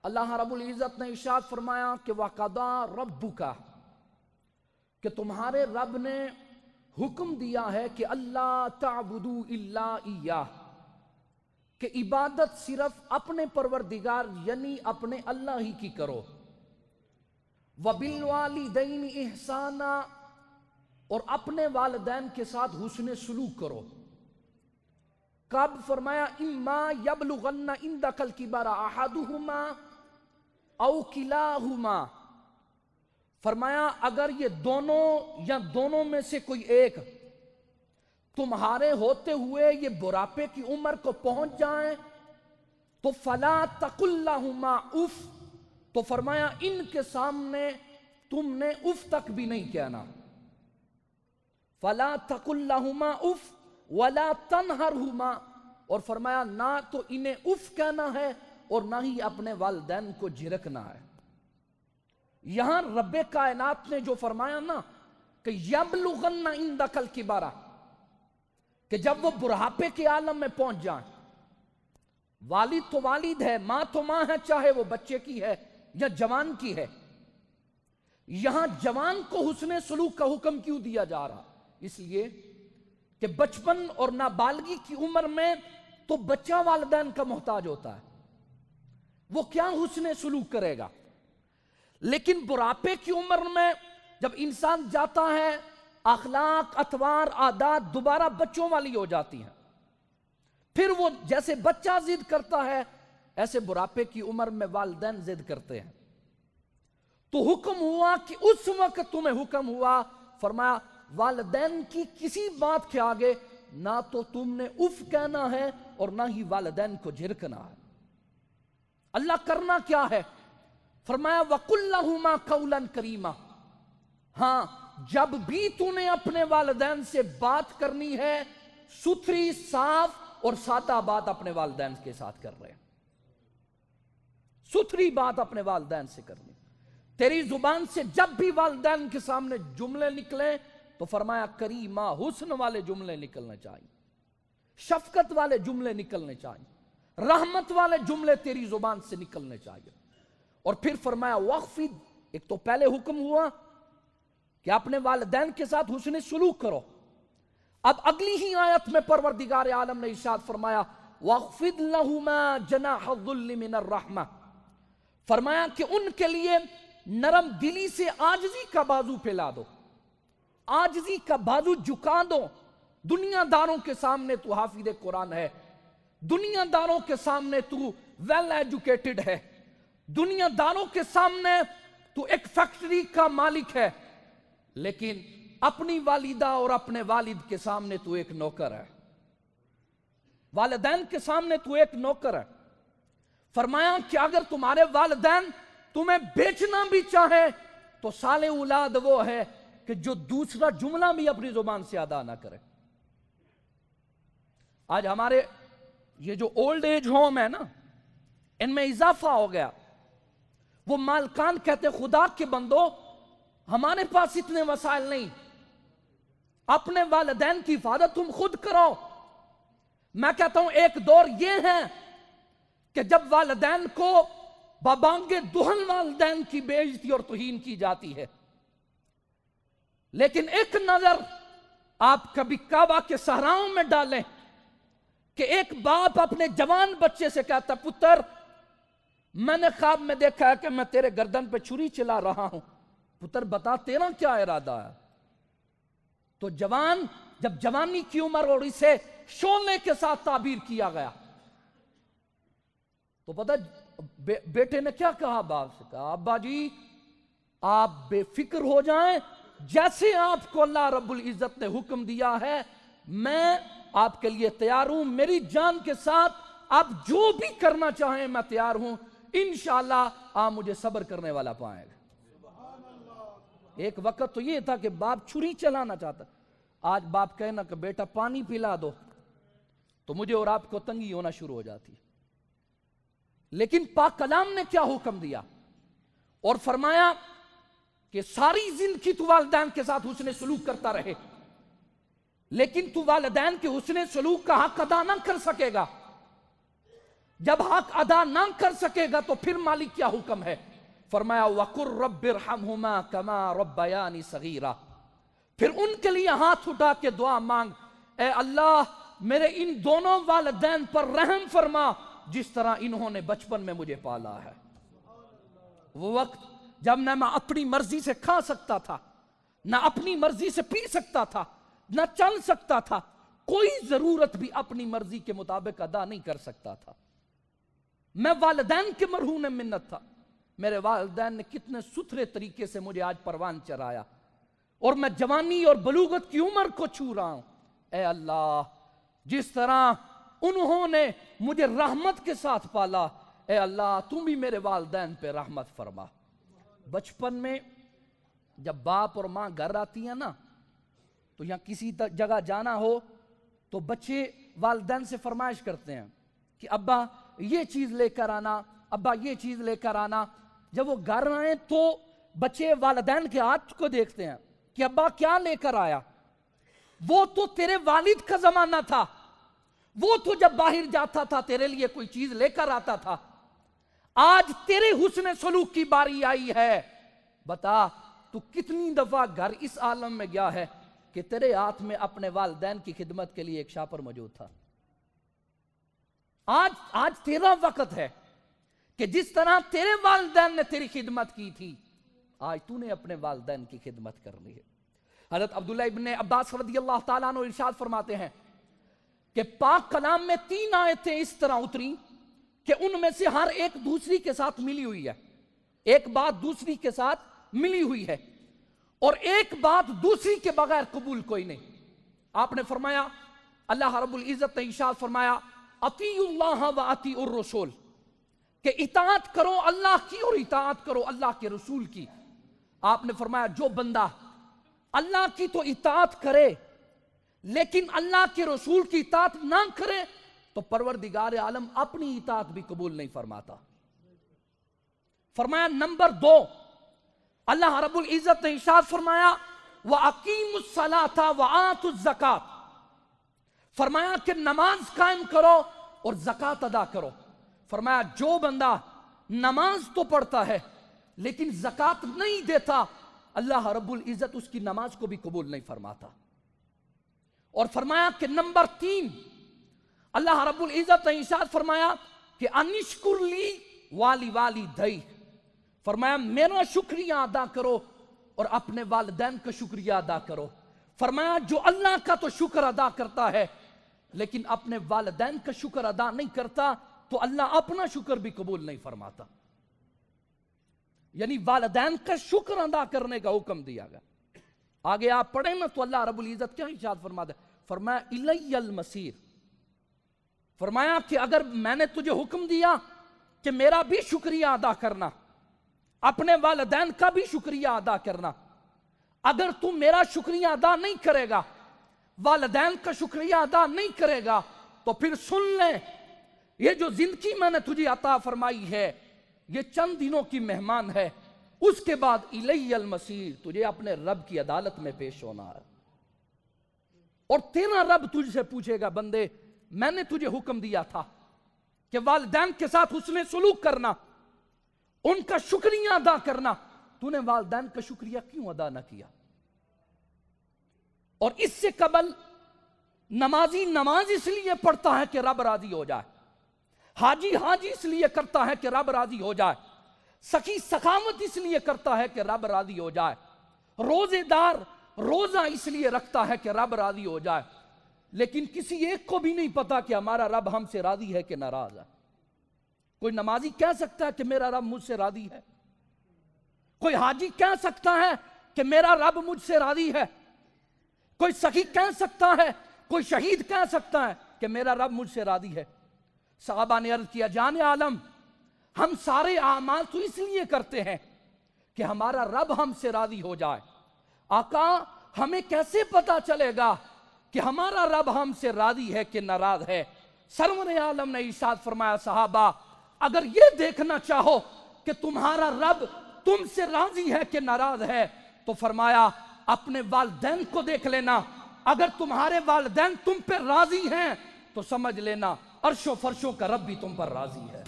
اللہ رب العزت نے ارشاد فرمایا کہ وَقَضَىٰ رَبُّكَ، کہ تمہارے رب نے حکم دیا ہے کہ اللہ تعبدوا الا ایاہ، کہ عبادت صرف اپنے پروردگار یعنی اپنے اللہ ہی کی کرو. وَبِالْوَالِدَيْنِ إِحْسَانًا، اور اپنے والدین کے ساتھ حسن سلوک کرو. کب فرمایا اما یبلغن عندک الکبر احدہما او کلاہما، فرمایا اگر یہ دونوں یا دونوں میں سے کوئی ایک تمہارے ہوتے ہوئے یہ بڑھاپے کی عمر کو پہنچ جائیں تو فلا تقل لہما اف، تو فرمایا ان کے سامنے تم نے اف تک بھی نہیں کہنا. فلا تقل لہما اف ولا تنہرہما، اور فرمایا نہ تو انہیں اف کہنا ہے اور نہ ہی اپنے والدین کو جھڑکنا ہے. یہاں رب کائنات نے جو فرمایا نا کہ یبلغن عندک الکبر، کہ جب وہ بڑھاپے کے عالم میں پہنچ جائیں، والد تو والد ہے، ماں تو ماں ہے، چاہے وہ بچے کی ہے یا جوان کی ہے. یہاں جوان کو حسن سلوک کا حکم کیوں دیا جا رہا؟ اس لیے کہ بچپن اور نابالغی کی عمر میں تو بچہ والدین کا محتاج ہوتا ہے، وہ کیا حسن سلوک کرے گا. لیکن بڑھاپے کی عمر میں جب انسان جاتا ہے، اخلاق، اطوار، عادات دوبارہ بچوں والی ہو جاتی ہیں. پھر وہ جیسے بچہ ضد کرتا ہے ایسے بڑھاپے کی عمر میں والدین ضد کرتے ہیں. تو حکم ہوا کہ اس وقت تمہیں حکم ہوا، فرمایا والدین کی کسی بات کے آگے نہ تو تم نے اف کہنا ہے اور نہ ہی والدین کو جھڑکنا ہے. اللہ کرنا کیا ہے؟ فرمایا وَقُلْ لَهُمَا قَوْلًا كَرِيمًا، ہاں جب بھی تو نے اپنے والدین سے بات کرنی ہے ستھری، صاف اور سادہ بات اپنے والدین کے ساتھ کر رہے ہیں. ستھری بات اپنے والدین سے کرنی. تیری زبان سے جب بھی والدین کے سامنے جملے نکلیں تو فرمایا کریمہ، حسن والے جملے نکلنے چاہیے، شفقت والے جملے نکلنے چاہیے، رحمت والے جملے تیری زبان سے نکلنے چاہیے. اور پھر فرمایا وَخْفِضْ، ایک تو پہلے حکم ہوا کہ اپنے والدین کے ساتھ حسن سلوک کرو. اب اگلی ہی آیت میں پروردگار عالم نے ارشاد فرمایا وَخْفِضْ لَهُمَا جَنَاحَ الذُّلِّ مِنَ الرَّحْمَةِ، فرمایا کہ ان کے لیے نرم دلی سے عاجزی کا بازو پھیلا دو، عاجزی کا بازو جھکا دو. دنیا داروں کے سامنے تو حافظ قرآن ہے، دنیا داروں کے سامنے تو ویل ایجوکیٹڈ ہے، دنیا داروں کے سامنے تو ایک فیکٹری کا مالک ہے، لیکن اپنی والدہ اور اپنے والد کے سامنے تو ایک نوکر ہے، والدین کے سامنے تو ایک نوکر ہے. فرمایا کہ اگر تمہارے والدین تمہیں بیچنا بھی چاہے تو صالح اولاد وہ ہے کہ جو دوسرا جملہ بھی اپنی زبان سے ادا نہ کرے. آج ہمارے یہ جو اولڈ ایج ہوم ہے نا، ان میں اضافہ ہو گیا. وہ مالکان کہتے خدا کے بندو ہمارے پاس اتنے وسائل نہیں، اپنے والدین کی حفاظت تم خود کرو. میں کہتا ہوں ایک دور یہ ہے کہ جب والدین کو بابانگے دہن والدین کی بے عزتی اور توہین کی جاتی ہے، لیکن ایک نظر آپ کبھی کعبہ کے صحراؤں میں ڈالیں کہ ایک باپ اپنے جوان بچے سے کہتا پتر میں نے خواب میں دیکھا ہے کہ میں تیرے گردن پہ چھری چلا رہا ہوں، پتر بتا تیرا کیا ارادہ ہے. تو جوان جب جوانی کی عمر اور اسے شعلے کے ساتھ تعبیر کیا گیا تو پتہ بیٹے نے کیا کہا؟ باپ سے کہا ابا جی آپ بے فکر ہو جائیں، جیسے آپ کو اللہ رب العزت نے حکم دیا ہے میں آپ کے لیے تیار ہوں، میری جان کے ساتھ آپ جو بھی کرنا چاہیں میں تیار ہوں، انشاءاللہ آپ مجھے صبر کرنے والا پائیں گے. ایک وقت تو یہ تھا کہ باپ چھری چلانا چاہتا، آج باپ کہنا کہ بیٹا پانی پلا دو تو مجھے اور آپ کو تنگی ہونا شروع ہو جاتی. لیکن پاک کلام نے کیا حکم دیا اور فرمایا کہ ساری زندگی تو والدین کے ساتھ حسن سلوک کرتا رہے، لیکن تو والدین کے حسن سلوک کا حق ادا نہ کر سکے گا جب حق ادا نہ کر سکے گا تو پھر مالک کیا حکم ہے؟ فرمایا وَقُلْ رَبِّ ارْحَمْهُمَا كَمَا رَبَّيَانِي صَغِيرًا. پھر ان کے لیے ہاتھ اٹھا کے دعا مانگ، اے اللہ میرے ان دونوں والدین پر رحم فرما جس طرح انہوں نے بچپن میں مجھے پالا ہے. وہ وقت جب نہ میں اپنی مرضی سے کھا سکتا تھا، نہ اپنی مرضی سے پی سکتا تھا، نہ چل سکتا تھا، کوئی ضرورت بھی اپنی مرضی کے مطابق ادا نہیں کر سکتا تھا. میں والدین کے مرہون منت تھا. میرے والدین نے کتنے ستھرے طریقے سے مجھے آج پروان چرایا اور میں جوانی اور بلوغت کی عمر کو چھو رہا ہوں. اے اللہ جس طرح انہوں نے مجھے رحمت کے ساتھ پالا، اے اللہ تم بھی میرے والدین پہ رحمت فرما. بچپن میں جب باپ اور ماں گھر آتی ہیں نا تو یہاں کسی جگہ جانا ہو تو بچے والدین سے فرمائش کرتے ہیں کہ ابا یہ چیز لے کر آنا، ابا یہ چیز لے کر آنا. جب وہ گھر آئیں تو بچے والدین کے ہاتھ کو دیکھتے ہیں کہ ابا کیا لے کر آیا. وہ تو تیرے والد کا زمانہ تھا، وہ تو جب باہر جاتا تھا تیرے لیے کوئی چیز لے کر آتا تھا. آج تیرے حسن سلوک کی باری آئی ہے. بتا تو کتنی دفعہ گھر اس عالم میں گیا ہے کہ تیرے ہاتھ میں اپنے والدین کی خدمت کے لیے ایک شاپر موجود تھا. آج تیرا وقت ہے کہ جس طرح تیرے والدین نے تیری خدمت کی تھی آج تو نے اپنے والدین کی خدمت کرنی ہے. حضرت عبداللہ ابن عباس رضی اللہ تعالیٰ عنہ ارشاد فرماتے ہیں کہ پاک کلام میں 3 آیتیں اس طرح اتری کہ ان میں سے ہر ایک دوسری کے ساتھ ملی ہوئی ہے. ایک بات دوسری کے ساتھ ملی ہوئی ہے اور ایک بات دوسری کے بغیر قبول کوئی نہیں. آپ نے فرمایا، اللہ رب العزت نے ارشاد فرمایا اطیعوا اللہ و اطیعوا الرسول، کہ اطاعت کرو اللہ کی اور اطاعت کرو اللہ کے رسول کی. آپ نے فرمایا جو بندہ اللہ کی تو اطاعت کرے لیکن اللہ کے رسول کی اطاعت نہ کرے تو پروردگار عالم اپنی اطاعت بھی قبول نہیں فرماتا. فرمایا نمبر 2، اللہ رب العزت نے ارشاد فرمایا وَأَقِيمُوا الصَّلَاةَ وَآتُوا الزَّكَاةَ، فرمایا کہ نماز قائم کرو اور زکوٰۃ ادا کرو. فرمایا جو بندہ نماز تو پڑھتا ہے لیکن زکوٰۃ نہیں دیتا اللہ رب العزت اس کی نماز کو بھی قبول نہیں فرماتا. اور فرمایا کہ نمبر 3، اللہ رب العزت نے ارشاد فرمایا کہ انشکر لی والی والدی، فرمایا میرا شکریہ ادا کرو اور اپنے والدین کا شکریہ ادا کرو. فرمایا جو اللہ کا تو شکر ادا کرتا ہے لیکن اپنے والدین کا شکر ادا نہیں کرتا تو اللہ اپنا شکر بھی قبول نہیں فرماتا. یعنی والدین کا شکر ادا کرنے کا حکم دیا گیا. آگے آپ پڑھیں نا تو اللہ رب العزت کیا ارشاد فرماتا ہے؟ فرمایا الی المصیر، فرمایا کہ اگر میں نے تجھے حکم دیا کہ میرا بھی شکریہ ادا کرنا، اپنے والدین کا بھی شکریہ ادا کرنا، اگر تم میرا شکریہ ادا نہیں کرے گا، والدین کا شکریہ ادا نہیں کرے گا تو پھر سن لیں یہ جو زندگی میں نے تجھے عطا فرمائی ہے یہ چند دنوں کی مہمان ہے، اس کے بعد الی المصیر، تجھے اپنے رب کی عدالت میں پیش ہونا ہے اور تیرا رب تجھ سے پوچھے گا بندے میں نے تجھے حکم دیا تھا کہ والدین کے ساتھ حسن سلوک کرنا، ان کا شکریہ ادا کرنا، تو نے والدین کا شکریہ کیوں ادا نہ کیا؟ اور اس سے قبل نمازی نماز اس لیے پڑھتا ہے کہ رب راضی ہو جائے، حاجی حاجی اس لیے کرتا ہے کہ رب راضی ہو جائے، سخی سخاوت اس لیے کرتا ہے کہ رب راضی ہو جائے، روزے دار روزہ اس لیے رکھتا ہے کہ رب راضی ہو جائے، لیکن کسی ایک کو بھی نہیں پتا کہ ہمارا رب ہم سے راضی ہے کہ ناراض ہے. کوئی نمازی کہہ سکتا ہے کہ میرا رب مجھ سے راضی ہے؟ کوئی حاجی کہہ سکتا ہے کہ میرا رب مجھ سے راضی ہے؟ کوئی سخی کہہ سکتا ہے، کوئی شہید کہہ سکتا ہے کہ میرا رب مجھ سے راضی ہے؟ صحابہ نے عرض کیا جان عالم ہم سارے اعمال تو اس لیے کرتے ہیں کہ ہمارا رب ہم سے راضی ہو جائے. آقا ہمیں کیسے پتا چلے گا کہ ہمارا رب ہم سے راضی ہے کہ ناراض ہے؟ سرور عالم نے ارشاد فرمایا صحابہ اگر یہ دیکھنا چاہو کہ تمہارا رب تم سے راضی ہے کہ ناراض ہے تو فرمایا اپنے والدین کو دیکھ لینا، اگر تمہارے والدین تم پہ راضی ہیں تو سمجھ لینا عرش و فرشوں کا رب بھی تم پر راضی ہے۔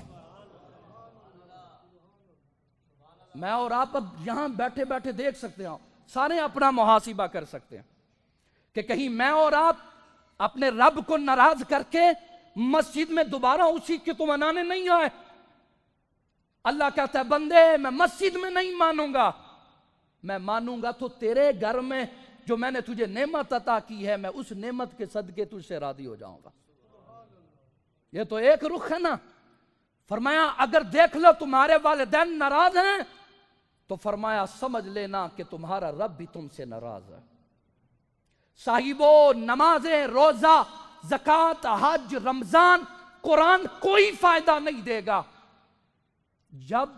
میں اور آپ اب یہاں بیٹھے بیٹھے دیکھ سکتے ہیں، سارے اپنا محاسبہ کر سکتے ہیں کہ کہیں میں اور آپ اپنے رب کو ناراض کر کے مسجد میں دوبارہ اسی کی تو منانے نہیں آئے۔ اللہ کہتا ہے بندے میں مسجد میں نہیں مانوں گا، میں مانوں گا تو تیرے گھر میں جو میں نے تجھے نعمت عطا کی ہے، میں اس نعمت کے صدقے تجھ سے راضی ہو جاؤں گا۔ یہ تو ایک رخ ہے نا۔ فرمایا اگر دیکھ لو تمہارے والدین ناراض ہیں تو فرمایا سمجھ لینا کہ تمہارا رب بھی تم سے ناراض ہے۔ صاحبو نمازیں، روزہ، زکوٰۃ، حج، رمضان، قرآن کوئی فائدہ نہیں دے گا جب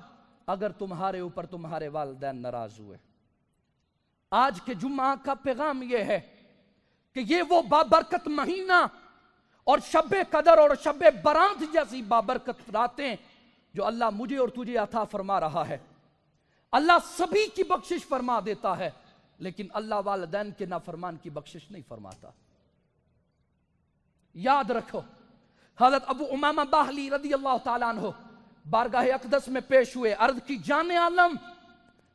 اگر تمہارے اوپر تمہارے والدین ناراض ہوئے۔ آج کے جمعہ کا پیغام یہ ہے کہ یہ وہ بابرکت مہینہ اور شب قدر اور شب برات جیسی بابرکت راتیں جو اللہ مجھے اور تجھے عطا فرما رہا ہے۔ اللہ سبھی کی بخشش فرما دیتا ہے، لیکن اللہ والدین کے نافرمان کی بخشش نہیں فرماتا۔ یاد رکھو حضرت ابو امامہ باہلی رضی اللہ تعالیٰ عنہ بارگاہ اقدس میں پیش ہوئے، عرض کی جان عالم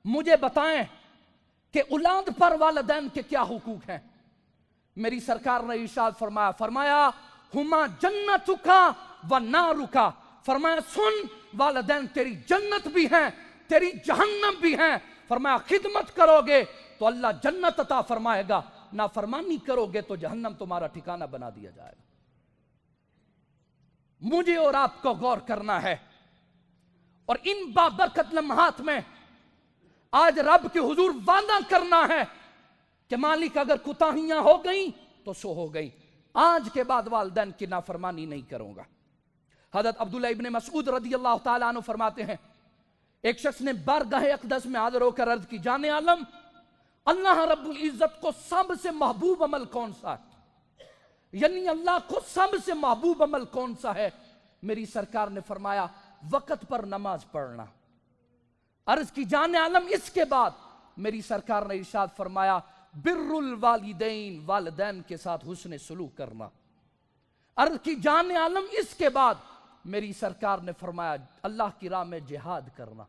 مجھے بتائیں کہ اولاد پر والدین کے کیا حقوق ہیں؟ میری سرکار نے ارشاد فرمایا ہما جنتکا و نارکا، فرمایا سن والدین تیری جنت بھی ہیں تیری جہنم بھی ہیں۔ فرمایا خدمت کرو گے تو اللہ جنت عطا فرمائے گا، نافرمانی کرو گے تو جہنم تمہارا ٹھکانہ بنا دیا جائے گا۔ مجھے اور آپ کو غور کرنا ہے، اور ان بابرکت لمحات میں آج رب کے حضور وعدہ کرنا ہے کہ مالک اگر کوتاہیاں ہو گئیں تو سو ہو گئیں، آج کے بعد والدین کی نافرمانی نہیں کروں گا۔ حضرت عبداللہ ابن مسعود رضی اللہ تعالیٰ عنہ فرماتے ہیں ایک شخص نے بارگاہ اقدس میں حاضر ہو کر عرض کی جان عالم اللہ رب العزت کو سب سے محبوب عمل کون سا ہے؟ یعنی اللہ کو سب سے محبوب عمل کون سا ہے؟ میری سرکار نے فرمایا وقت پر نماز پڑھنا۔ عرض کی جان عالم اس کے بعد؟ میری سرکار نے ارشاد فرمایا بر الوالدین، والدین کے ساتھ حسن سلوک کرنا۔ عرض کی جان عالم اس کے بعد؟ میری سرکار نے فرمایا اللہ کی راہ میں جہاد کرنا۔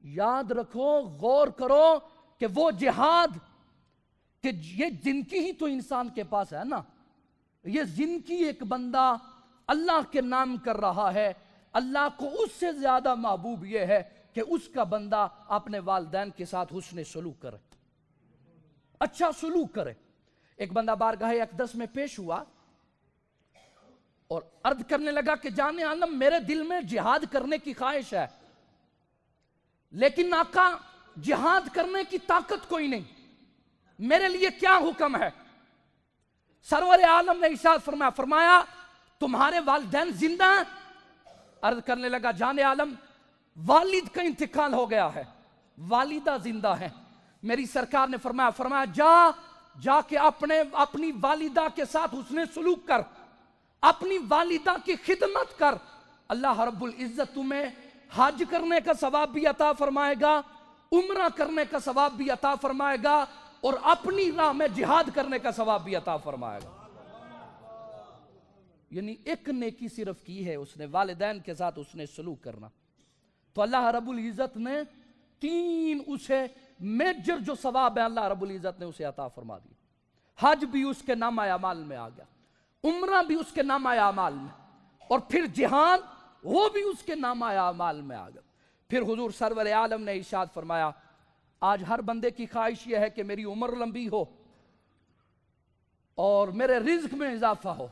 یاد رکھو، غور کرو کہ وہ جہاد کہ یہ زندگی ہی تو انسان کے پاس ہے نا، یہ زندگی ایک بندہ اللہ کے نام کر رہا ہے، اللہ کو اس سے زیادہ محبوب یہ ہے کہ اس کا بندہ اپنے والدین کے ساتھ حسن سلوک کرے، اچھا سلوک کرے۔ ایک بندہ بارگاہ اقدس میں پیش ہوا اور عرض کرنے لگا کہ جان عالم میرے دل میں جہاد کرنے کی خواہش ہے، لیکن آقا جہاد کرنے کی طاقت کوئی نہیں، میرے لیے کیا حکم ہے؟ سرور عالم نے ارشاد فرمایا تمہارے والدین زندہ ہیں؟ عرض کرنے لگا جان عالم والد کا انتقال ہو گیا ہے، والدہ زندہ ہے۔ میری سرکار نے فرمایا جا کے اپنی والدہ کے ساتھ حسن سلوک کر، اپنی والدہ کی خدمت کر، اللہ رب العزت تمہیں حج کرنے کا ثواب بھی عطا فرمائے گا، عمرہ کرنے کا ثواب بھی عطا فرمائے گا، اور اپنی راہ میں جہاد کرنے کا ثواب بھی عطا فرمائے گا۔ یعنی ایک نیکی صرف کی ہے اس نے، والدین کے ساتھ اس نے سلوک کرنا، تو اللہ رب العزت نے 3 اسے میجر جو ثواب ہے اللہ رب العزت نے اسے عطا فرما دی۔ حج بھی اس کے نامہ اعمال میں آ گیا، عمرہ بھی اس کے نامہ اعمال میں، اور پھر جہاد وہ بھی اس کے نامہ اعمال میں آ گیا۔ پھر حضور سرور عالم نے ارشاد فرمایا آج ہر بندے کی خواہش یہ ہے کہ میری عمر لمبی ہو اور میرے رزق میں اضافہ ہو،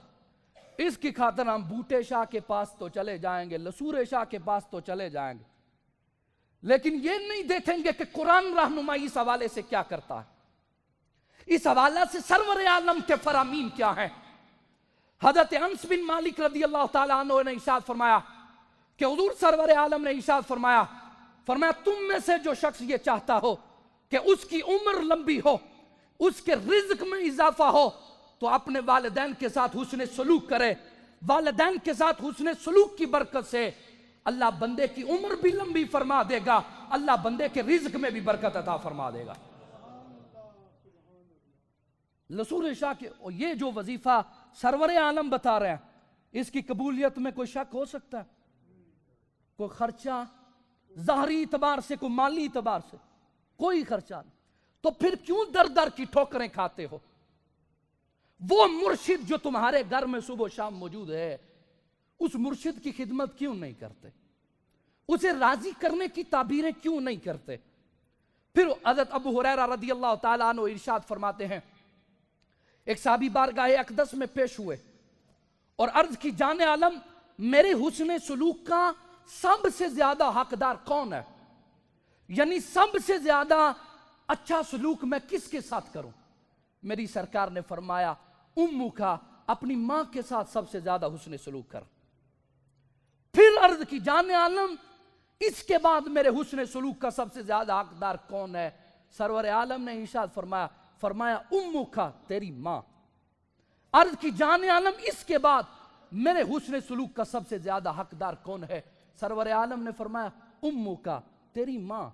اس کی خاطر ہم بوٹے شاہ کے پاس تو چلے جائیں گے، لسور شاہ کے پاس تو چلے جائیں گے، لیکن یہ نہیں دیکھیں گے کہ قرآن رہنمائی اس حوالے سے کیا کرتا ہے، اس حوالے سے سرور عالم کے فرامین کیا ہیں۔ حضرت انس بن مالک رضی اللہ تعالیٰ عنہ نے ارشاد فرمایا کہ حضور سرور عالم نے ارشاد فرمایا تم میں سے جو شخص یہ چاہتا ہو کہ اس کی عمر لمبی ہو، اس کے رزق میں اضافہ ہو، تو اپنے والدین کے ساتھ حسن سلوک کرے۔ والدین کے ساتھ حسن سلوک کی برکت سے اللہ بندے کی عمر بھی لمبی فرما دے گا، اللہ بندے کے رزق میں بھی برکت عطا فرما دے گا۔ لسور شاہ کے یہ جو وظیفہ سرور عالم بتا رہے ہیں اس کی قبولیت میں کوئی شک ہو سکتا ہے؟ کوئی خرچہ ظاہری اعتبار سے، کوئی مالی اعتبار سے کوئی خرچہ نہیں، تو پھر کیوں در در کی ٹھوکریں کھاتے ہو؟ وہ مرشد جو تمہارے گھر میں صبح و شام موجود ہے، اس مرشد کی خدمت کیوں نہیں کرتے؟ اسے راضی کرنے کی تعبیریں کیوں نہیں کرتے؟ پھر حضرت ابو ہریرہ رضی اللہ تعالیٰ عنہ ارشاد فرماتے ہیں، ایک صحابی بارگاہ اقدس میں پیش ہوئے اور عرض کی جان عالم میرے حسن سلوک کا سب سے زیادہ حقدار کون ہے؟ یعنی سب سے زیادہ اچھا سلوک میں کس کے ساتھ کروں؟ میری سرکار نے فرمایا امو کا، اپنی ماں کے ساتھ سب سے زیادہ حسن سلوک کر۔ پھر عرض کی جان عالم اس کے بعد میرے حسن سلوک کا سب سے زیادہ حقدار کون ہے؟ سرور عالم نے ارشاد فرمایا امو کا، تیری ماں۔ عرض کی جان عالم اس کے بعد میرے حسن سلوک کا سب سے زیادہ حقدار کون ہے؟ سرور عالم نے فرمایا امو کا، تیری ماں۔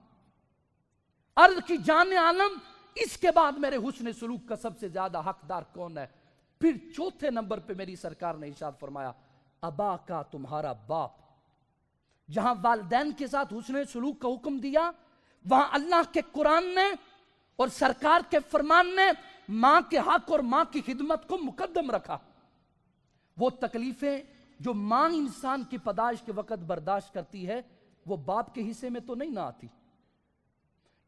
عرض کی جان عالم اس کے بعد میرے حسن سلوک کا سب سے زیادہ حقدار کون ہے؟ پھر چوتھے نمبر پہ میری سرکار نے ارشاد فرمایا ابا کا، تمہارا باپ۔ جہاں والدین کے ساتھ حسن سلوک کا حکم دیا، وہاں اللہ کے قرآن نے اور سرکار کے فرمان نے ماں کے حق اور ماں کی خدمت کو مقدم رکھا۔ وہ تکلیفیں جو ماں انسان کی پیدائش کے وقت برداشت کرتی ہے، وہ باپ کے حصے میں تو نہیں نہ آتی۔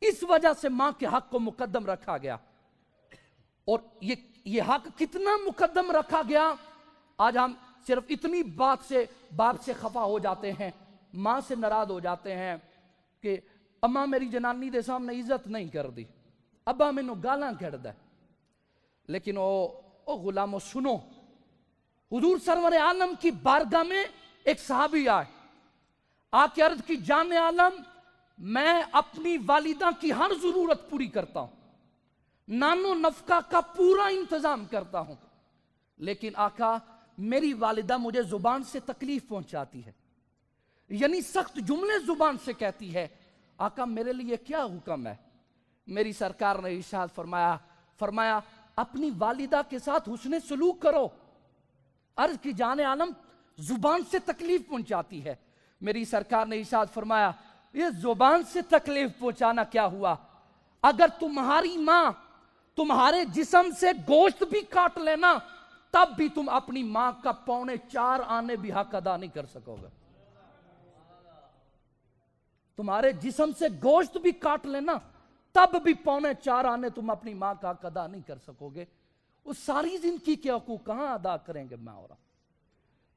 اس وجہ سے ماں کے حق کو مقدم رکھا گیا۔ اور یہ حق کتنا مقدم رکھا گیا؟ آج ہم صرف اتنی بات سے باپ سے خفا ہو جاتے ہیں، ماں سے ناراض ہو جاتے ہیں کہ اماں میری جنانی دے سامنے عزت نہیں کر دی، ابا مینوں گالاں کھڑدا ہے۔ لیکن او غلامو سنو، حضور سرور عالم کی بارگاہ میں ایک صحابی آئے، آ کے عرض کی جان عالم میں اپنی والدہ کی ہر ضرورت پوری کرتا ہوں، نانو نفقہ کا پورا انتظام کرتا ہوں، لیکن آقا میری والدہ مجھے زبان سے تکلیف پہنچاتی ہے، یعنی سخت جملے زبان سے کہتی ہے۔ آقا میرے لیے کیا حکم ہے؟ میری سرکار نے ارشاد فرمایا اپنی والدہ کے ساتھ حسن سلوک کرو۔ عرض کی جان عالم زبان سے تکلیف پہنچاتی ہے، میری سرکار نے ارشاد فرمایا یہ زبان سے تکلیف پہنچانا کیا ہوا؟ اگر تمہاری ماں تمہارے جسم سے گوشت بھی کاٹ لینا، تب بھی تم اپنی ماں کا 4.25 آنے بھی حق ادا نہیں کر سکو گے۔ تمہارے جسم سے گوشت بھی کاٹ لینا، تب بھی 4.25 آنے تم اپنی ماں کا حق ادا نہیں کر سکو گے۔ وہ ساری زندگی کے حقوق کہاں ادا کریں گے ماں اور؟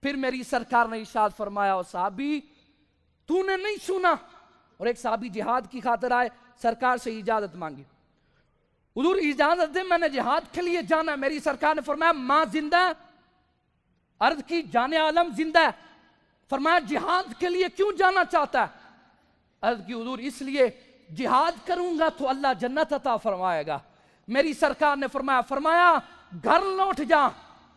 پھر میری سرکار نے ارشاد فرمایا او صحابی تو نے نہیں سنا؟ اور ایک صحابی جہاد کی خاطر آئے، سرکار سے اجازت مانگی، حضور اجازت دے میں نے جہاد کے لیے جانا ہے۔ میری سرکار نے فرمایا ماں زندہ ہے؟ عرض کی جان عالم زندہ ہے۔ فرمایا جہاد کے لیے کیوں جانا چاہتا ہے؟ عرض کی حضور اس لیے جہاد کروں گا تو اللہ جنت عطا فرمائے گا۔ میری سرکار نے فرمایا گھر لوٹ جا،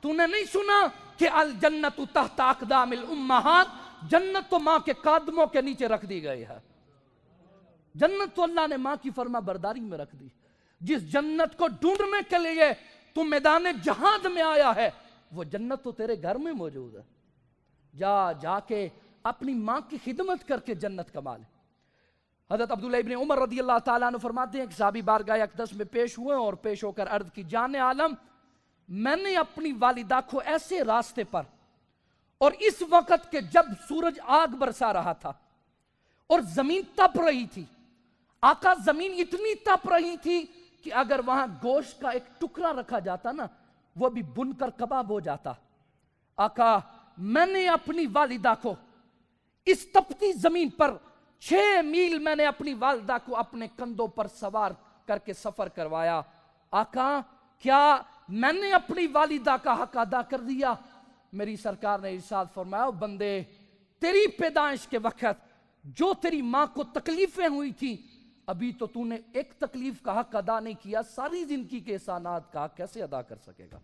تو نے نہیں سنا کہ الجنت تحت اقدام الامہات، جنت تو ماں کے قدموں کے نیچے رکھ دی گئی ہے۔ جنت تو اللہ نے ماں کی فرما برداری میں رکھ دی۔ جس جنت کو ڈھونڈنے کے لیے تو میدان جہاد میں آیا ہے، وہ جنت تو تیرے گھر میں موجود ہے۔ جا کے اپنی ماں کی خدمت کر کے جنت کما لے۔ حضرت عبداللہ ابن عمر رضی اللہ تعالیٰ عنہ فرماتے ہیں کہ صحابی بارگاہ اقدس میں پیش ہوئے اور پیش ہو کر عرض کی جان عالم میں نے اپنی والدہ کو ایسے راستے پر، اور اس وقت کہ جب سورج آگ برسا رہا تھا اور زمین تپ رہی تھی، آقا زمین اتنی تپ رہی تھی کہ اگر وہاں گوشت کا ایک ٹکڑا رکھا جاتا نا، وہ بھی بن کر کباب ہو جاتا۔ آقا میں نے اپنی والدہ کو اس تپتی زمین پر 6 میل میں نے اپنی والدہ کو اپنے کندھوں پر سوار کر کے سفر کروایا۔ آقا کیا میں نے اپنی والدہ کا حق ادا کر دیا؟ میری سرکار نے ارشاد فرمایا بندے تیری پیدائش کے وقت جو تیری ماں کو تکلیفیں ہوئی تھی، ابھی تو تو نے ایک تکلیف کا حق ادا نہیں کیا، ساری زندگی کے احسانات کا حق کیسے ادا کر سکے گا؟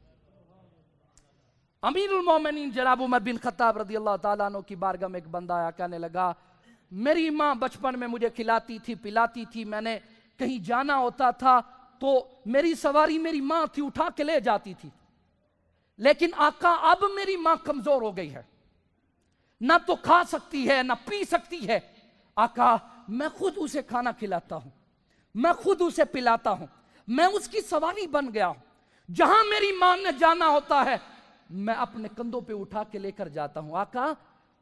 امیر المومنین جناب عمر بن خطاب رضی اللہ تعالیٰ عنہ کی بارگاہ میں ایک بندہ آیا، کہنے لگا میری ماں بچپن میں مجھے کھلاتی تھی پلاتی تھی، میں نے کہیں جانا ہوتا تھا تو میری سواری میری ماں تھی، اٹھا کے لے جاتی تھی، لیکن آقا اب میری ماں کمزور ہو گئی ہے، نہ تو کھا سکتی ہے نہ پی سکتی ہے، آقا میں خود اسے کھانا کھلاتا ہوں، میں خود اسے پلاتا ہوں، میں اس کی سواری بن گیا ہوں، جہاں میری ماں نے جانا ہوتا ہے میں اپنے کندھوں پہ اٹھا کے لے کر جاتا ہوں۔ آقا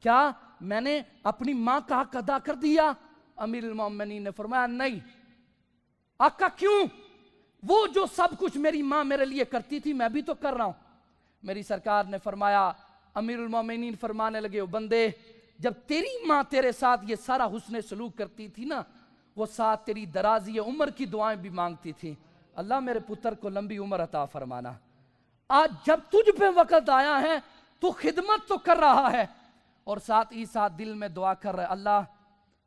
کیا میں نے اپنی ماں کا حق ادا کر دیا؟ امیر المومنین نے فرمایا نہیں۔ آقا کیوں؟ وہ جو سب کچھ میری ماں میرے لیے کرتی تھی میں بھی تو کر رہا ہوں۔ میری سرکار نے فرمایا، امیر المومنین فرمانے لگے، او بندے جب تیری ماں تیرے ساتھ یہ سارا حسن سلوک کرتی تھی نا، وہ ساتھ تیری درازی عمر کی دعائیں بھی مانگتی تھی، اللہ میرے پتر کو لمبی عمر عطا فرمانا۔ آج جب تجھ پہ وقت آیا ہے تو خدمت تو کر رہا ہے اور ساتھ ہی ساتھ دل میں دعا کر رہا ہے، اللہ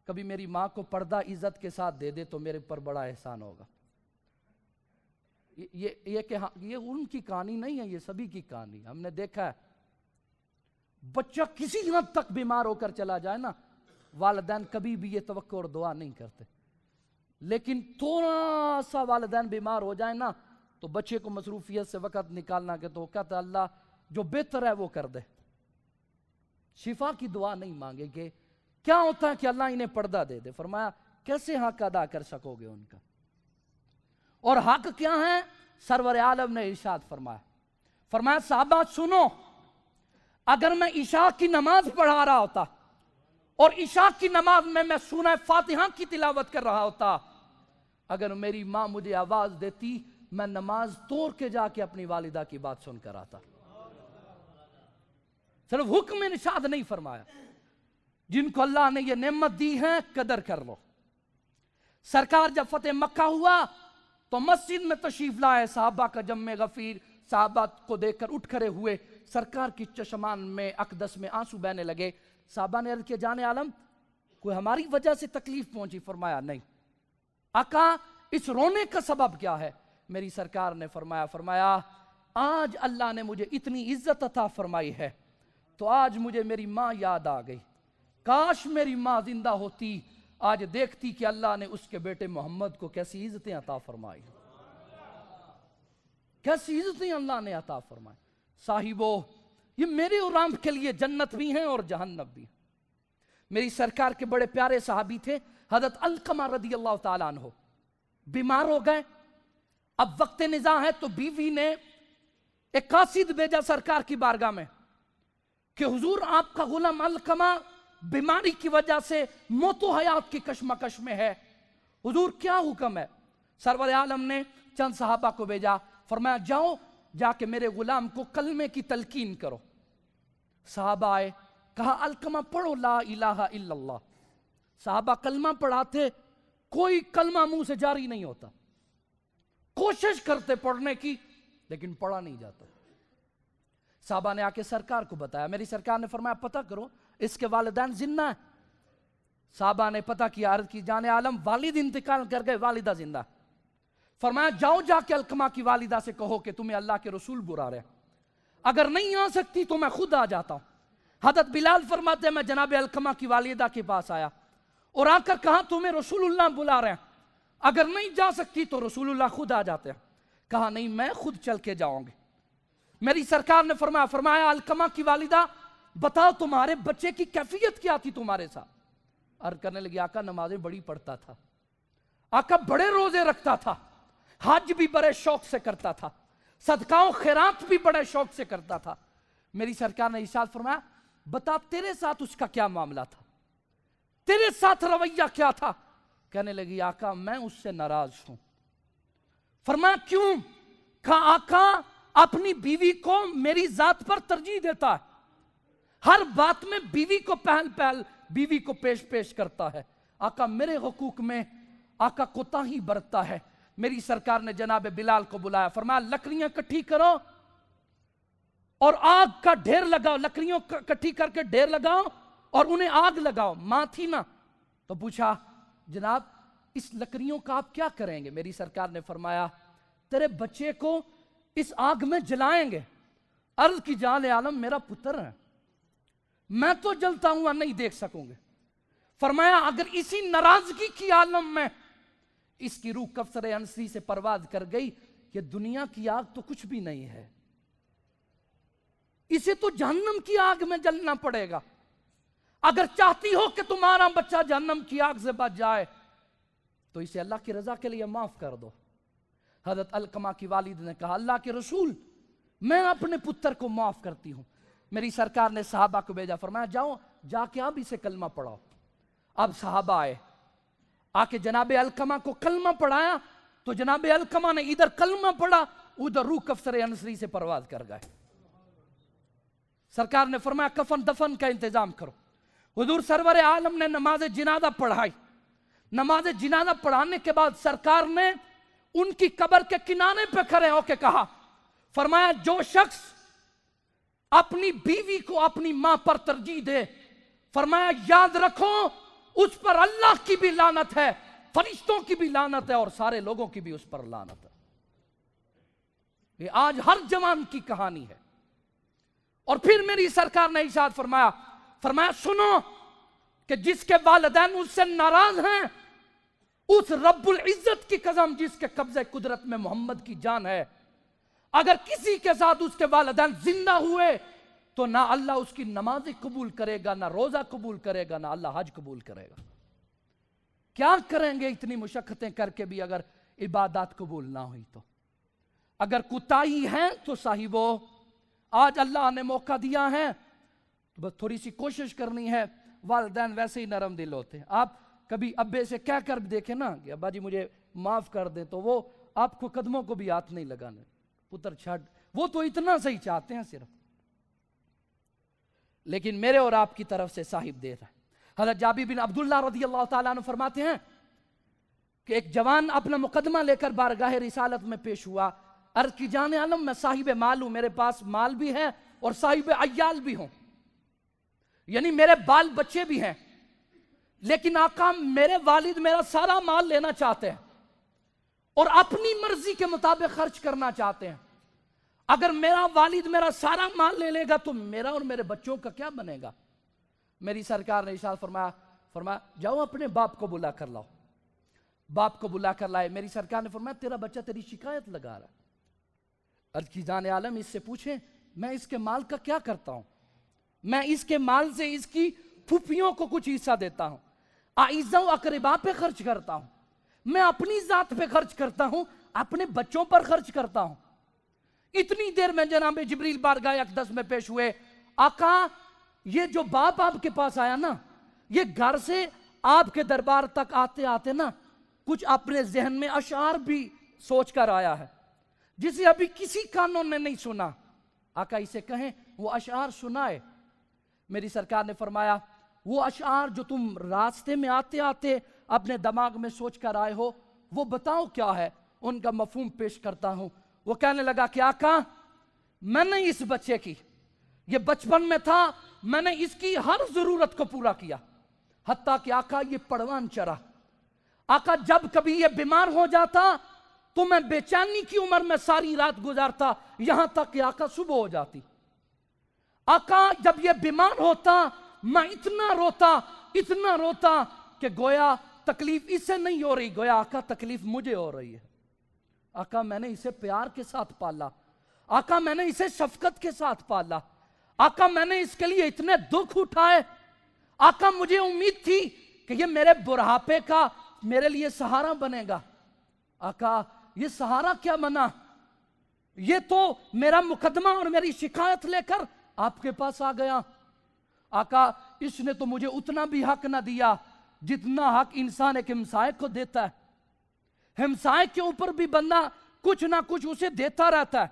کبھی میری ماں کو پردہ عزت کے ساتھ دے دے تو میرے پر بڑا احسان ہوگا۔ یہ ان کی کہانی نہیں ہے، یہ سبھی کی کہانی۔ ہم نے دیکھا ہے بچہ کسی حد تک بیمار ہو کر چلا جائے نا، والدین کبھی بھی یہ توقع اور دعا نہیں کرتے، لیکن تھوڑا سا والدین بیمار ہو جائے نا تو بچے کو مصروفیت سے وقت نکالنا کہ تو کہتا ہے اللہ جو بہتر ہے وہ کر دے، شفا کی دعا نہیں مانگے گے۔ کیا ہوتا ہے کہ اللہ انہیں پردہ دے دے۔ فرمایا کیسے حق ادا کر سکو گے ان کا؟ اور حق کیا ہے؟ سرور عالم نے ارشاد فرمایا صحابہ سنو، اگر میں عشاء کی نماز پڑھا رہا ہوتا اور عشاء کی نماز میں سورہ فاتحہ کی تلاوت کر رہا ہوتا، اگر میری ماں مجھے آواز دیتی میں نماز توڑ کے جا کے اپنی والدہ کی بات سن کر آتا۔ صرف حکم ارشاد نہیں فرمایا، جن کو اللہ نے یہ نعمت دی ہے قدر کر لو۔ سرکار جب فتح مکہ ہوا تو مسجد میں تشریف لائے، صحابہ کا جمع غفیر، صحابہ کو دیکھ کر اٹھ کھڑے ہوئے، سرکار کی چشمان میں اقدس میں آنسو بہنے لگے۔ صحابہ نے عرض کیا جان عالم کوئی ہماری وجہ سے تکلیف پہنچی؟ فرمایا نہیں۔ آقا اس رونے کا سبب کیا ہے؟ میری سرکار نے فرمایا آج اللہ نے مجھے اتنی عزت عطا فرمائی ہے تو آج مجھے میری ماں یاد آ گئی، کاش میری ماں زندہ ہوتی، آج دیکھتی کہ اللہ نے اس کے بیٹے محمد کو کیسی عزتیں عطا فرمائی، کیسی عزتیں اللہ نے عطا فرمائی۔ صاحبو یہ میرے اور آپ کے لیے جنت بھی ہیں اور جہنم بھی ہیں۔ میری سرکار کے بڑے پیارے صحابی تھے حضرت علقمہ رضی اللہ تعالیٰ عنہ، بیمار ہو گئے، اب وقت نزاع ہے تو بیوی نے ایک قاصد بھیجا سرکار کی بارگاہ میں کہ حضور آپ کا غلام علقمہ بیماری کی وجہ سے موت و حیات کی کشمکش میں ہے، حضور کیا حکم ہے؟ سرور عالم نے چند صحابہ کو بھیجا، فرمایا جاؤ جا کے میرے غلام کو کلمے کی تلقین کرو۔ صحابہ آئے، کہا علقمہ پڑھو لا الہ الا اللہ۔ صحابہ کلمہ پڑھاتے، کوئی کلمہ منہ سے جاری نہیں ہوتا، کوشش کرتے پڑھنے کی لیکن پڑھا نہیں جاتا۔ صحابہ نے آ کے سرکار کو بتایا، میری سرکار نے فرمایا پتہ کرو اس کے والدین زندہ ہیں۔ صحابہ نے پتہ کیا، عرض کی جان عالم والد انتقال کر گئے، والدہ زندہ۔ فرمایا جاؤ جا کے علقمہ کی والدہ سے کہو کہ تمہیں اللہ کے رسول بلا رہے ہیں، اگر نہیں آ سکتی تو میں خود آ جاتا ہوں۔ حضرت بلال فرماتے ہیں میں جناب علقمہ کی والدہ کے پاس آیا اور آ کر کہا تمہیں رسول اللہ بلا رہے ہیں، اگر نہیں جا سکتی تو رسول اللہ خود آ جاتے ہیں۔ کہا نہیں میں خود چل کے جاؤں گی۔ میری سرکار نے فرمایا علقمہ کی والدہ بتاؤ تمہارے بچے کی کیفیت کیا تھی تمہارے ساتھ؟ عرض کرنے لگی آقا نمازیں بڑی پڑھتا تھا، آقا بڑے روزے رکھتا تھا، حج بھی بڑے شوق سے کرتا تھا، صدقہ و خیرات بھی بڑے شوق سے کرتا تھا۔ میری سرکار نے ارشاد فرمایا بتا تیرے ساتھ اس کا کیا معاملہ تھا، تیرے ساتھ رویہ کیا تھا؟ کہنے لگی آقا میں اس سے ناراض ہوں۔ فرمایا کیوں؟ کہا آقا اپنی بیوی کو میری ذات پر ترجیح دیتا ہے، ہر بات میں بیوی کو پہل بیوی کو پیش کرتا ہے، آقا میرے حقوق میں آقا کوتاہی برتتا ہے۔ میری سرکار نے جناب بلال کو بلایا، فرمایا لکڑیاں کٹھی کرو اور آگ کا ڈھیر لگاؤ، لکڑیوں کٹھی کر کے ڈھیر لگاؤ اور انہیں آگ لگاؤ۔ ماں تھی نا تو پوچھا جناب اس لکڑیوں کا آپ کیا کریں گے؟ میری سرکار نے فرمایا تیرے بچے کو اس آگ میں جلائیں گے۔ عرض کی جان عالم میرا پتر ہے، میں تو جلتا ہوا نہیں دیکھ سکوں گے۔ فرمایا اگر اسی ناراضگی کی عالم میں اس کی روح کفسر انسی سے پرواز کر گئی، یہ دنیا کی آگ تو کچھ بھی نہیں ہے، اسے تو جہنم کی آگ میں جلنا پڑے گا. اگر چاہتی ہو کہ تمہارا بچہ جہنم کی آگ سے بچ جائے تو اسے اللہ کی رضا کے لیے معاف کر دو. حضرت علقمہ کی والد نے کہا اللہ کے رسول میں اپنے پتر کو معاف کرتی ہوں. میری سرکار نے صحابہ کو بھیجا, فرمایا جاؤ جا کے اب اسے کلمہ پڑھاؤ. اب صحابہ آئے, آ کے جناب علقمہ کو کلمہ پڑھایا تو جناب علقمہ نے ادھر کلمہ پڑھا, ادھر روح کفسر انصری سے پرواز کر گئے. سرکار نے فرمایا کفن دفن کا انتظام کرو. حضور سرور عالم نے نماز جنازہ پڑھائی. نماز جنازہ پڑھانے کے بعد سرکار نے ان کی قبر کے کنارے پہ کھڑے ہو کے کہا, فرمایا جو شخص اپنی بیوی کو اپنی ماں پر ترجیح دے, فرمایا یاد رکھو اس پر اللہ کی بھی لعنت ہے, فرشتوں کی بھی لعنت ہے, اور سارے لوگوں کی بھی اس پر لعنت ہے. یہ آج ہر جوان کی کہانی ہے. اور پھر میری سرکار نے ارشاد فرمایا, سنو کہ جس کے والدین اس سے ناراض ہیں, اس رب العزت کی قسم جس کے قبضہ قدرت میں محمد کی جان ہے, اگر کسی کے ساتھ اس کے والدین زندہ ہوئے تو نہ اللہ اس کی نماز قبول کرے گا, نہ روزہ قبول کرے گا, نہ اللہ حج قبول کرے گا. کیا کریں گے اتنی مشقتیں کر کے بھی اگر عبادات قبول نہ ہوئی تو؟ اگر کوتاہی ہے تو صاحبو آج اللہ نے موقع دیا ہے تو بس تھوڑی سی کوشش کرنی ہے. والدین ویسے ہی نرم دل ہوتے ہیں. آپ کبھی ابے سے کہہ کر دیکھیں نا کہ ابا جی مجھے معاف کر دیں, تو وہ آپ کو قدموں کو بھی ہاتھ نہیں لگانے, پتر چھڑ, وہ تو اتنا صحیح چاہتے ہیں صرف. لیکن میرے اور آپ کی طرف سے صاحب دیر ہے. حضرت جابر بن عبداللہ رضی اللہ تعالیٰ عنہ فرماتے ہیں کہ ایک جوان اپنا مقدمہ لے کر بارگاہ رسالت میں پیش ہوا. عرض کی جان عالم میں صاحب مال ہوں, میرے پاس مال بھی ہے اور صاحب عیال بھی ہوں, یعنی میرے بال بچے بھی ہیں, لیکن آقا میرے والد میرا سارا مال لینا چاہتے ہیں اور اپنی مرضی کے مطابق خرچ کرنا چاہتے ہیں. اگر میرا والد میرا سارا مال لے لے گا تو میرا اور میرے بچوں کا کیا بنے گا؟ میری سرکار نے ارشاد فرمایا جاؤ اپنے باپ کو بلا کر لاؤ. باپ کو بلا کر لائے. میری سرکار نے فرمایا تیرا بچہ تیری شکایت لگا رہا ہے. عرض کی جان عالم اس سے پوچھیں میں اس کے مال کا کیا کرتا ہوں؟ میں اس کے مال سے اس کی پھوپھیوں کو کچھ حصہ دیتا ہوں, اعزا و اقربا پہ خرچ کرتا ہوں, میں اپنی ذات پہ خرچ کرتا ہوں, اپنے بچوں پر خرچ کرتا ہوں. اتنی دیر میں جناب جبریل بارگاہ اقدس میں پیش ہوئے. آقا یہ جو باپ آپ کے پاس آیا نا, یہ گھر سے آپ کے دربار تک آتے آتے نا کچھ اپنے ذہن میں اشعار بھی سوچ کر آیا ہے جسے ابھی کسی کانوں نے نہیں سنا. آقا اسے کہیں وہ اشعار سنائے. میری سرکار نے فرمایا وہ اشعار جو تم راستے میں آتے آتے اپنے دماغ میں سوچ کر آئے ہو وہ بتاؤ کیا ہے, ان کا مفہوم پیش کرتا ہوں. وہ کہنے لگا کہ آقا میں نے اس بچے کی, یہ بچپن میں تھا, میں نے اس کی ہر ضرورت کو پورا کیا, حتیٰ کہ آقا یہ پروان چرا. آقا جب کبھی یہ بیمار ہو جاتا تو میں بے چینی کی عمر میں ساری رات گزارتا, یہاں تک کہ آقا صبح ہو جاتی. آقا جب یہ بیمار ہوتا میں اتنا روتا کہ گویا تکلیف اس سے نہیں ہو رہی, گویا آقا تکلیف مجھے ہو رہی ہے. آقا میں نے اسے پیار کے ساتھ پالا, آقا میں نے اسے شفقت کے ساتھ پالا, آقا میں نے اس کے لیے اتنے دکھ اٹھائے, آقا مجھے امید تھی کہ یہ میرے بڑھاپے کا میرے لیے سہارا بنے گا. آقا یہ سہارا کیا بنا, یہ تو میرا مقدمہ اور میری شکایت لے کر آپ کے پاس آ گیا. آقا اس نے تو مجھے اتنا بھی حق نہ دیا جتنا حق انسان ایک ہمسائے کو دیتا ہے. ہمسائے کے اوپر بھی بندہ کچھ نہ کچھ اسے دیتا رہتا ہے.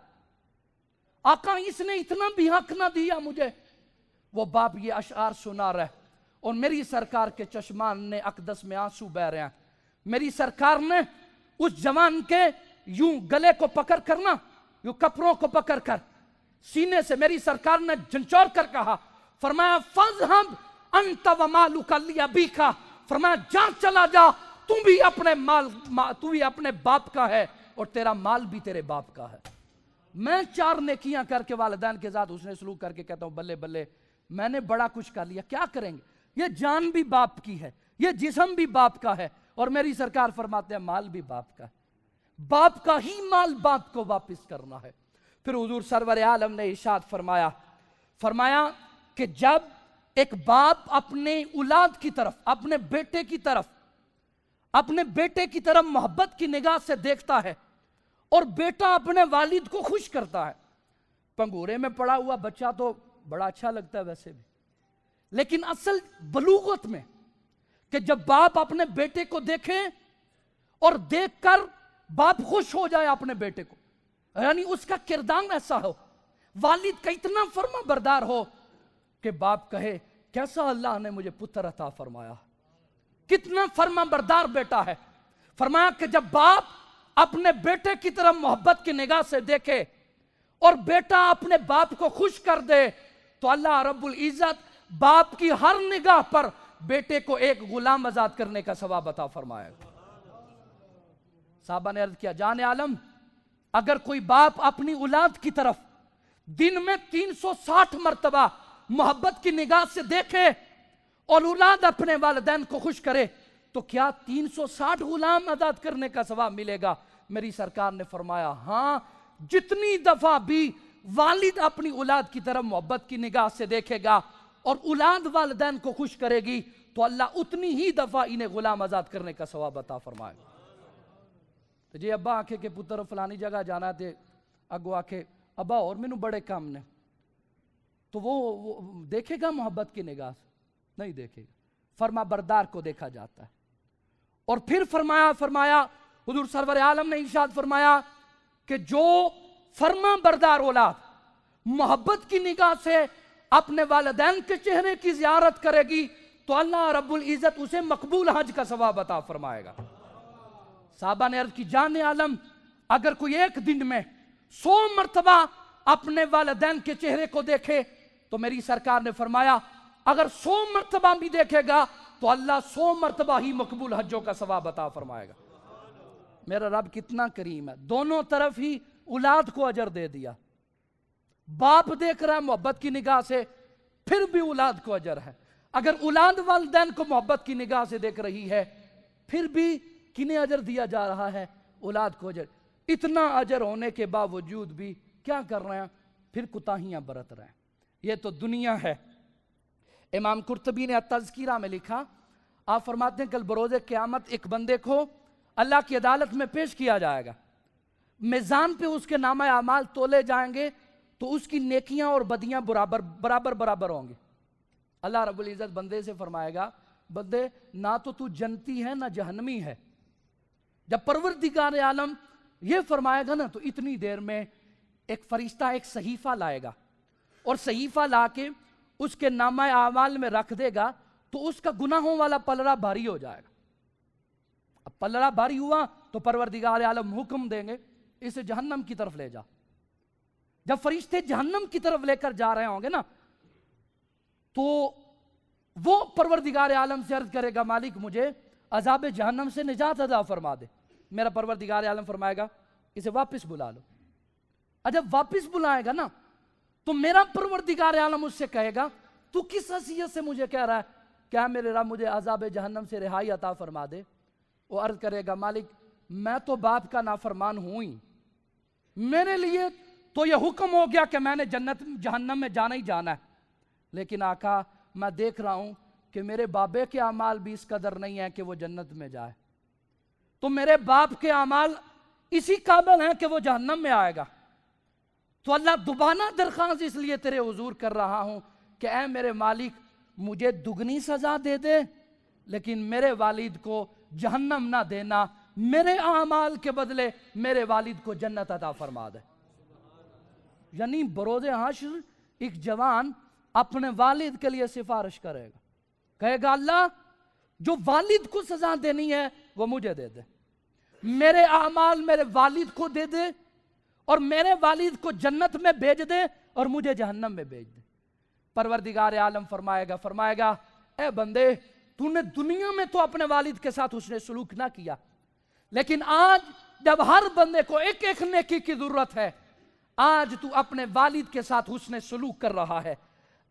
آقا اس نے اتنا بھی حق نہ دیا مجھے. وہ باپ یہ اشعار سنا رہے اور میری سرکار کے چشمان نے اقدس میں آنسو بہ رہے ہیں. میری سرکار نے اس جوان کے یوں گلے کو پکڑ کر نا, یوں کپڑوں کو پکڑ کر سینے سے میری سرکار نے جھنجھوڑ کر کہا, فرمایا فَاذْهَبْ أَنْتَ وَمَالُكَ لِأَبِيكَ, فرمایا جا چلا جا, تو بھی اپنے باپ کا ہے اور تیرا مال بھی تیرے باپ کا ہے. میں 4 نیکیاں کر کے والدین کے ساتھ حسن سلوک کر کے کہتا ہوں بلے بلے میں نے بڑا کچھ کر لیا, کیا کریں گے؟ یہ جان بھی باپ کی ہے, یہ جسم بھی باپ کا ہے, اور میری سرکار فرماتے ہیں مال بھی باپ کا ہے, باپ کا ہی مال باپ کو واپس کرنا ہے. پھر حضور سرور عالم نے ارشاد فرمایا فرمایا کہ جب ایک باپ اپنے اولاد کی طرف، اپنے بیٹے کی طرف محبت کی نگاہ سے دیکھتا ہے اور بیٹا اپنے والد کو خوش کرتا ہے. پنگورے میں پڑا ہوا بچہ تو بڑا اچھا لگتا ہے ویسے بھی، لیکن اصل بلوغت میں کہ جب باپ اپنے بیٹے کو دیکھے اور دیکھ کر باپ خوش ہو جائے اپنے بیٹے کو، یعنی اس کا کردار ایسا ہو، والد کا اتنا فرما بردار ہو کہ باپ کہے کیسا اللہ نے مجھے پتر عطا فرمایا، کتنا فرما بردار بیٹا ہے. فرمایا کہ جب باپ اپنے بیٹے کی طرف محبت کی نگاہ سے دیکھے اور بیٹا اپنے باپ کو خوش کر دے تو اللہ رب العزت باپ کی ہر نگاہ پر بیٹے کو ایک غلام آزاد کرنے کا ثواب عطا فرمائے گا. صحابہ نے عرض کیا جان عالم، اگر کوئی باپ اپنی اولاد کی طرف دن میں 360 مرتبہ محبت کی نگاہ سے دیکھے اور اولاد اپنے والدین کو خوش کرے تو کیا 360 غلام آزاد کرنے کا ثواب ملے گا؟ میری سرکار نے فرمایا ہاں، جتنی دفعہ بھی والد اپنی اولاد کی طرف محبت کی نگاہ سے دیکھے گا اور اولاد والدین کو خوش کرے گی تو اللہ اتنی ہی دفعہ انہیں غلام آزاد کرنے کا ثواب عطا فرمائے گا. تو جی ابا آکھے کہ پتر فلانی جگہ جانا تھے، اگو آکھے ابا اور مینوں بڑے کام نے، تو وہ دیکھے گا محبت کی نگاہ سے؟ نہیں دیکھے گا. فرما بردار کو دیکھا جاتا ہے. اور پھر فرمایا حضور سرور عالم نے ارشاد فرمایا کہ جو فرما بردار اولاد محبت کی نگاہ سے اپنے والدین کے چہرے کی زیارت کرے گی تو اللہ رب العزت اسے مقبول حج کا ثواب عطا فرمائے گا. صحابہ نے عرض کی جان عالم، اگر کوئی ایک دن میں 100 مرتبہ اپنے والدین کے چہرے کو دیکھے تو میری سرکار نے فرمایا اگر 100 مرتبہ بھی دیکھے گا تو اللہ 100 مرتبہ ہی مقبول حجوں کا ثواب عطا فرمائے گا. میرا رب کتنا کریم ہے، دونوں طرف ہی اولاد کو اجر دے دیا. باپ دیکھ رہا ہے محبت کی نگاہ سے، پھر بھی اولاد کو اجر ہے. اگر اولاد والدین کو محبت کی نگاہ سے دیکھ رہی ہے پھر بھی کنہیں اجر دیا جا رہا ہے؟ اولاد کو اجر. اتنا اجر ہونے کے باوجود بھی کیا کر رہے ہیں؟ پھر کوتاہیاں برت رہے ہیں. یہ تو دنیا ہے. امام قرطبی نے تذکرہ میں لکھا، آپ فرماتے ہیں کل بروز قیامت ایک بندے کو اللہ کی عدالت میں پیش کیا جائے گا، میزان پہ اس کے نامہ اعمال تولے جائیں گے تو اس کی نیکیاں اور بدیاں برابر ہوں گی. اللہ رب العزت بندے سے فرمائے گا بندے نہ تو جنتی ہے نہ جہنمی ہے. جب پروردگار عالم یہ فرمائے گا نا تو اتنی دیر میں ایک فرشتہ ایک صحیفہ لائے گا اور صحیفہ لا کے اس کے نامہ اعمال میں رکھ دے گا تو اس کا گناہوں والا پلڑا بھاری ہو جائے گا. اب پلڑا بھاری ہوا تو پروردگار عالم حکم دیں گے اسے جہنم کی طرف لے جا. جب فرشتے جہنم کی طرف لے کر جا رہے ہوں گے نا تو وہ پروردگار عالم سے عرض کرے گا مالک مجھے عذاب جہنم سے نجات عطا فرما دے. میرا پروردگار عالم فرمائے گا اسے واپس بلا لو. جب واپس بلائے گا نا تو میرا پروردگار عالم اس سے کہے گا تو کس حیثیت سے مجھے کہہ رہا ہے کیا میرے رب مجھے عذاب جہنم سے رہائی عطا فرما دے؟ وہ عرض کرے گا مالک میں تو باپ کا نافرمان ہوں ہی، میرے لیے تو یہ حکم ہو گیا کہ میں نے جنت جہنم میں جانا ہی جانا ہے، لیکن آقا میں دیکھ رہا ہوں کہ میرے بابے کے اعمال بھی اس قدر نہیں ہیں کہ وہ جنت میں جائے، تو میرے باپ کے اعمال اسی قابل ہیں کہ وہ جہنم میں آئے گا. تو اللہ دوبارہ درخواست اس لیے تیرے حضور کر رہا ہوں کہ اے میرے مالک مجھے دگنی سزا دے دے لیکن میرے والد کو جہنم نہ دینا، میرے اعمال کے بدلے میرے والد کو جنت عطا فرما دے. یعنی بروز حشر ایک جوان اپنے والد کے لیے سفارش کرے گا، کہے گا اللہ جو والد کو سزا دینی ہے وہ مجھے دے دے، میرے اعمال میرے والد کو دے دے اور میرے والد کو جنت میں بھیج دے اور مجھے جہنم میں بھیج دے. پروردگار عالم فرمائے گا اے بندے تو نے دنیا میں تو اپنے والد کے ساتھ حسن سلوک نہ کیا، لیکن آج جب ہر بندے کو ایک ایک نیکی کی ضرورت ہے، آج تو اپنے والد کے ساتھ حسن سلوک کر رہا ہے،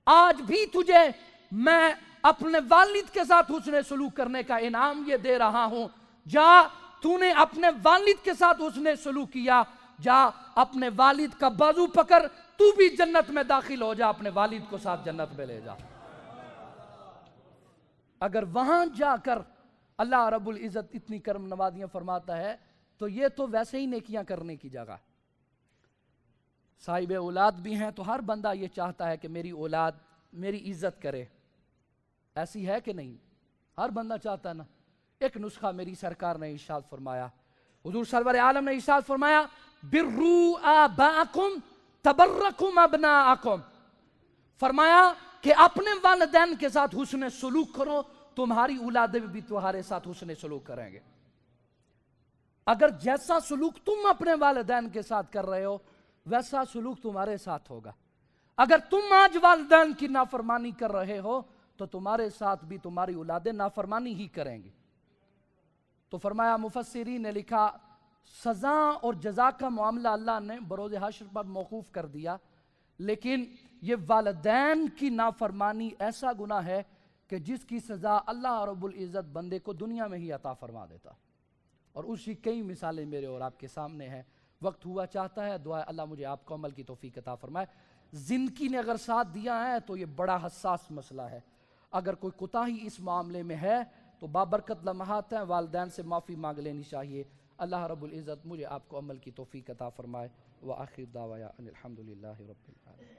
آج بھی تجھے میں اپنے والد کے ساتھ حسن سلوک کرنے کا انعام یہ دے رہا ہوں. جا تو نے اپنے والد کے ساتھ حسن سلوک کیا، جا اپنے والد کا بازو پکڑ تو بھی جنت میں داخل ہو جا، اپنے والد کو ساتھ جنت میں لے جا۔ اگر وہاں جا کر اللہ رب العزت اتنی کرم نوازیاں فرماتا ہے تو یہ تو ویسے ہی نیکیاں کرنے کی جگہ۔ صاحب اولاد بھی ہیں تو ہر بندہ یہ چاہتا ہے کہ میری اولاد میری عزت کرے، ایسی ہے کہ نہیں؟ ہر بندہ چاہتا ہے نا۔ ایک نسخہ میری سرکار نے ارشاد فرمایا، حضور سرور عالم نے ارشاد فرمایا برّو آباءکم تبرکم ابناءکم، فرمایا کہ اپنے والدین کے ساتھ حسن سلوک کرو، تمہاری اولادیں بھی تمہارے ساتھ حسن سلوک کریں گے۔ اگر جیسا سلوک تم اپنے والدین کے ساتھ کر رہے ہو ویسا سلوک تمہارے ساتھ ہوگا۔ اگر تم آج والدین کی نافرمانی کر رہے ہو تو تمہارے ساتھ بھی تمہاری اولادیں نافرمانی ہی کریں گی۔ تو فرمایا، مفسرین نے لکھا سزا اور جزا کا معاملہ اللہ نے بروز حشر پر موقوف کر دیا، لیکن یہ والدین کی نافرمانی ایسا گناہ ہے کہ جس کی سزا اللہ رب العزت بندے کو دنیا میں ہی عطا فرما دیتا، اور اسی کئی مثالیں میرے اور آپ کے سامنے ہیں۔ وقت ہوا چاہتا ہے، دعا اللہ مجھے آپ کو عمل کی توفیق عطا فرمائے۔ زندگی نے اگر ساتھ دیا ہے تو یہ بڑا حساس مسئلہ ہے، اگر کوئی کوتاہی اس معاملے میں ہے تو بابرکت لمحات ہیں، والدین سے معافی مانگ لینی چاہیے۔ اللہ رب العزت مجھے آپ کو عمل کی توفیق عطا فرمائے۔ وآخر دعوانا ان الحمد للہ رب العالمین۔